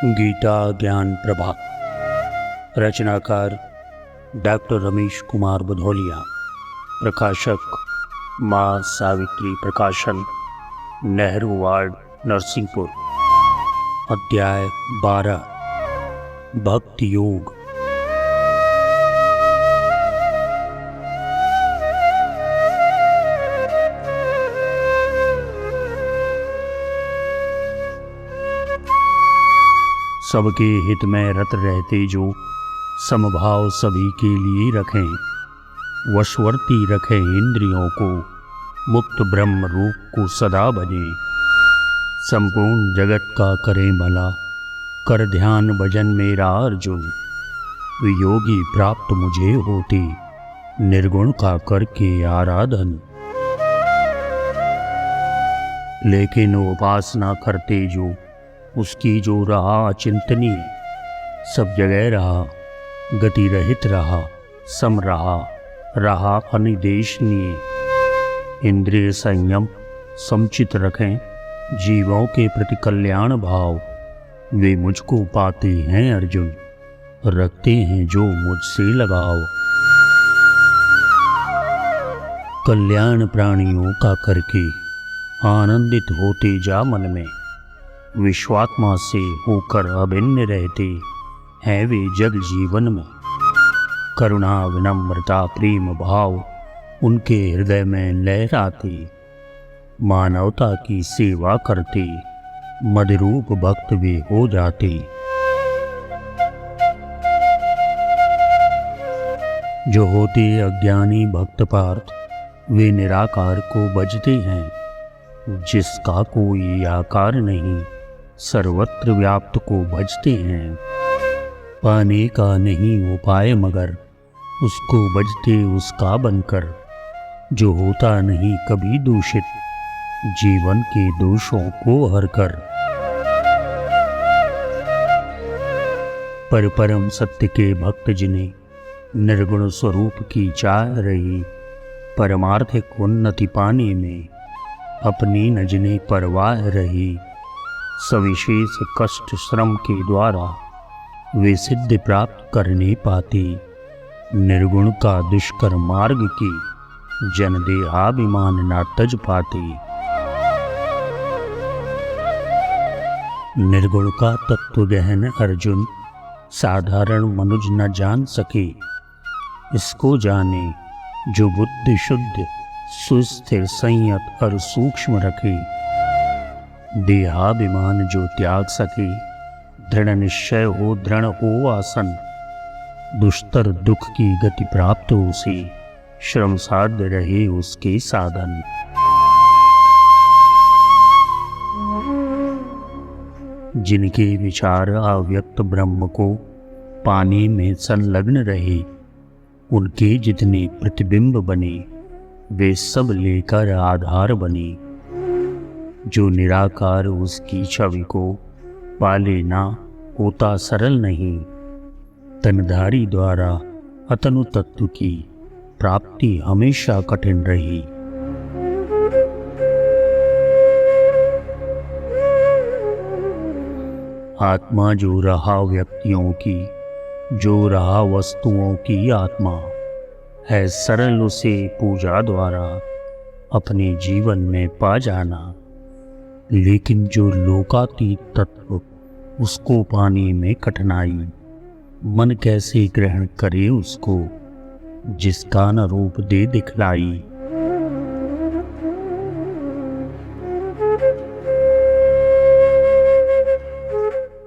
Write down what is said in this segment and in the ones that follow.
गीता ज्ञान प्रभा। रचनाकार डॉक्टर रमेश कुमार बुधौलिया। प्रकाशक माँ सावित्री प्रकाशन, नेहरू वार्ड, नरसिंहपुर। अध्याय 12, भक्ति योग। सबके हित में रत रहते जो समभाव सभी के लिए रखें, वशवर्ती रखें इंद्रियों को, मुक्त ब्रह्म रूप को सदा भजें। संपूर्ण जगत का करें भला, कर ध्यान भजन मेरा अर्जुन। योगी प्राप्त मुझे होते, निर्गुण का करके आराधन। लेकिन उपासना करते जो, उसकी जो रहा अचिंतनीय, सब जगह रहा, गति रहित रहा, सम रहा अनिदेशनीय। इंद्रिय संयम समुचित रखें, जीवों के प्रति कल्याण भाव। वे मुझको पाते हैं अर्जुन, रखते हैं जो मुझसे लगाव। कल्याण प्राणियों का करके आनंदित होते जा मन में। विश्वात्मा से होकर अभिन्न रहते हैं वे जग जीवन में। करुणा विनम्रता प्रेम भाव उनके हृदय में लहराते। मानवता की सेवा करते, मदरूप भक्त वे हो जाते। जो होते अज्ञानी भक्त पार्थ, वे निराकार को भजते हैं। जिसका कोई आकार नहीं, सर्वत्र व्याप्त को भजते हैं। पाने का नहीं उपाय मगर, उसको भजते उसका बनकर। जो होता नहीं कभी दूषित, जीवन के दोषों को हर कर। परम सत्य के भक्त जिन्हें निर्गुण स्वरूप की चाह रही, परमार्थिक उन्नति पाने में अपनी न जिन्हें परवाह रही। सविशेष कष्ट श्रम के द्वारा वे सिद्धि प्राप्त करने पाते। निर्गुण का दुष्कर मार्ग की जन देहाभिमान न तज पाते। निर्गुण का तत्व गहन अर्जुन, साधारण मनुज न जान सके। इसको जाने जो बुद्धि शुद्ध, सुस्थिर संयत और सूक्ष्म रखे। देहाभिमान जो त्याग सके, दृढ़ निश्चय हो दृढ़ हो आसन। दुष्तर दुख की गति प्राप्त उसे, श्रम साध्य रहे उसके साधन। जिनके विचार अव्यक्त ब्रह्म को पाने में संलग्न रहे, उनके जितने प्रतिबिंब बने, वे सब लेकर आधार बने। जो निराकार उसकी छवि को पाले ना, होता सरल नहीं। तनधारी द्वारा अतनु तत्व की प्राप्ति हमेशा कठिन रही। आत्मा जो रहा व्यक्तियों की, जो रहा वस्तुओं की आत्मा है, सरल उसे पूजा द्वारा अपने जीवन में पा जाना। लेकिन जो लोकातीत तत्व, उसको पाने में कठिनाई। मन कैसे ग्रहण करे उसको, जिसका न रूप दे दिखलाई।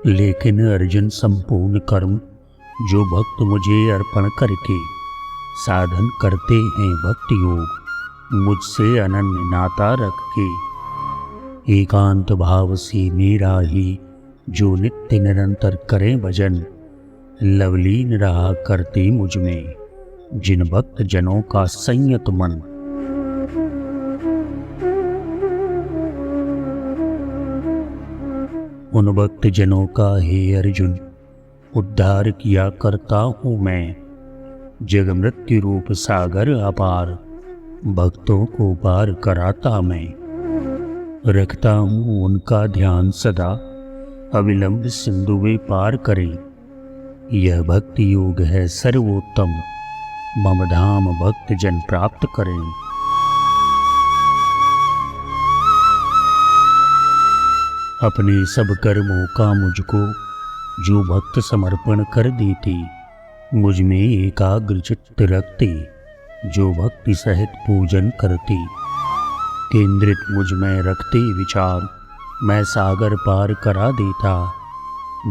लेकिन अर्जुन संपूर्ण कर्म जो भक्त मुझे अर्पण करके साधन करते हैं भक्ति योग, मुझसे अनन्य नाता रख के। एकांत भाव से मेरा ही जो नित्य निरंतर करें भजन। लवलीन रहा करते मुझ में, जिन भक्त जनों का संयत मन। उन भक्त जनों का हे अर्जुन उद्धार किया करता हूँ मैं। जग मृत्यु रूप सागर अपार, भक्तों को पार कराता मैं। रखता हूँ उनका ध्यान सदा, अविलंब सिंधुवे पार करे। यह भक्ति योग है सर्वोत्तम, मम धाम भक्त जन प्राप्त करें। अपने सब कर्मों का मुझको जो भक्त समर्पण कर देते, मुझ में एकाग्र चित्त रखते, जो भक्ति सहित पूजन करते, केंद्रित मुझ में रखते विचार, मैं सागर पार करा देता।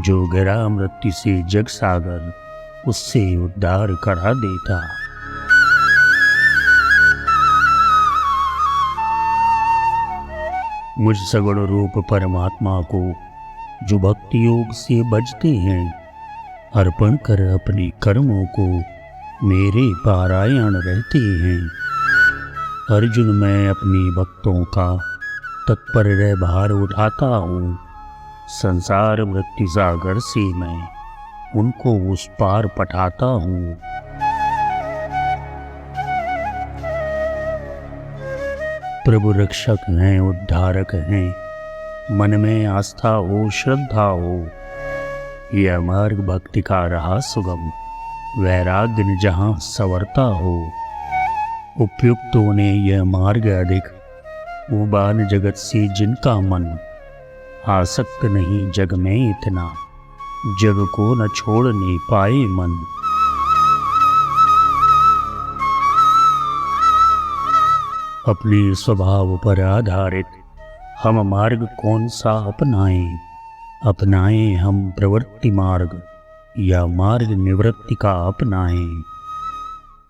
जो गिरा मृत्यु से जग सागर, उससे उद्धार करा देता। मुझ सगुण रूप परमात्मा को जो भक्ति योग से बजते हैं, अर्पण कर अपने कर्मों को मेरे पारायण रहते हैं। अर्जुन मैं अपने भक्तों का तत्पर रह भार उठाता हूँ, संसार मृत्यु सागर से मैं उनको उस पार पठाता हूँ। प्रभु रक्षक हैं, उद्धारक हैं, मन में आस्था हो श्रद्धा हो। यह मार्ग भक्ति का रहा सुगम, वैराग्य न जहाँ संवरता हो। उपयुक्तों ने यह मार्ग अधिक, उबान जगत से जिनका मन। आसक्त नहीं जग में इतना, जग को न छोड़ने पाए मन। अपने स्वभाव पर आधारित हम मार्ग कौन सा अपनाएं? अपनाएं हम प्रवृत्ति मार्ग या मार्ग निवृत्ति का अपनाएं?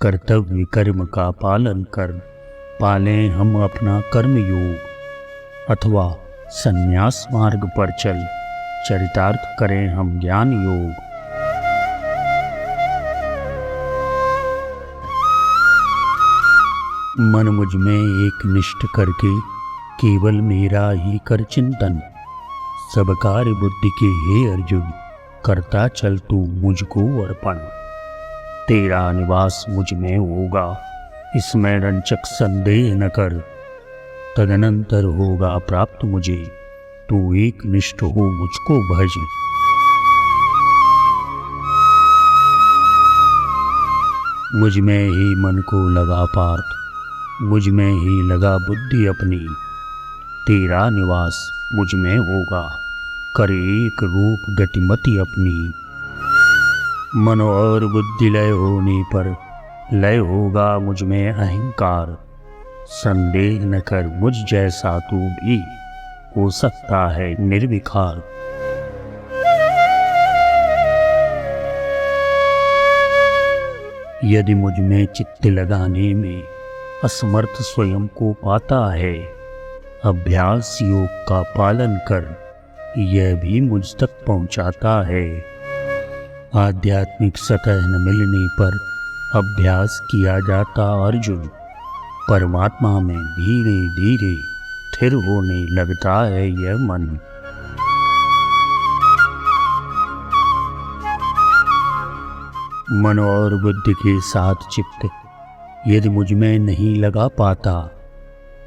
कर्तव्य कर्म का पालन कर पालें हम अपना कर्म योग, अथवा संन्यास मार्ग पर चल चरितार्थ करें हम ज्ञान योग। मन मुझ में एक निष्ठ करके केवल मेरा ही कर चिंतन। सब कार्य बुद्धि के हे अर्जुन, करता चल तू मुझको अर्पण। तेरा निवास मुझ में होगा, इसमें रंचक संदेह न कर। तदनंतर होगा प्राप्त मुझे, तू एक निष्ठ हो मुझको भज। मुझ में ही मन को लगा पार्थ, मुझ में ही लगा बुद्धि अपनी। तेरा निवास मुझ में होगा, कर एक रूप गतिमति अपनी। मन और बुद्धि लय होने पर लय होगा मुझ में अहंकार। संदेह न कर मुझ जैसा तू भी हो सकता है निर्विकार। यदि मुझ में चित्त लगाने में असमर्थ स्वयं को पाता है, अभ्यास योग का पालन कर, यह भी मुझ तक पहुंचाता है। आध्यात्मिक सतह न मिलने पर अभ्यास किया जाता अर्जुन, परमात्मा में धीरे धीरे स्थिर होने लगता है यह मन। मन और बुद्धि के साथ चित्त यदि मुझ में नहीं लगा पाता,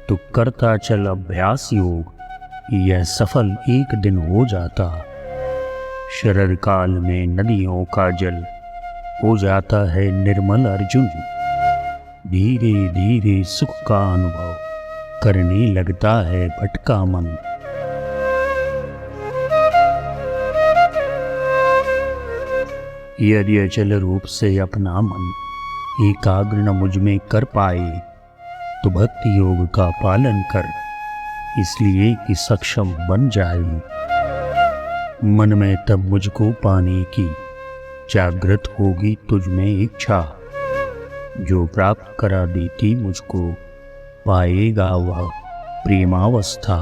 तो करता चल अभ्यास योग, यह सफल एक दिन हो जाता। शरद काल में नदियों का जल हो जाता है निर्मल अर्जुन। धीरे धीरे सुख का अनुभव करने लगता है भटका मन। यदि अचल रूप से अपना मन एकाग्र न मुझ में कर पाए, तो भक्ति योग का पालन कर, इसलिए कि सक्षम बन जाए। मन में तब मुझको पाने की जागृत होगी तुझ में इच्छा, जो प्राप्त करा देती मुझको पाएगा वह प्रेमावस्था।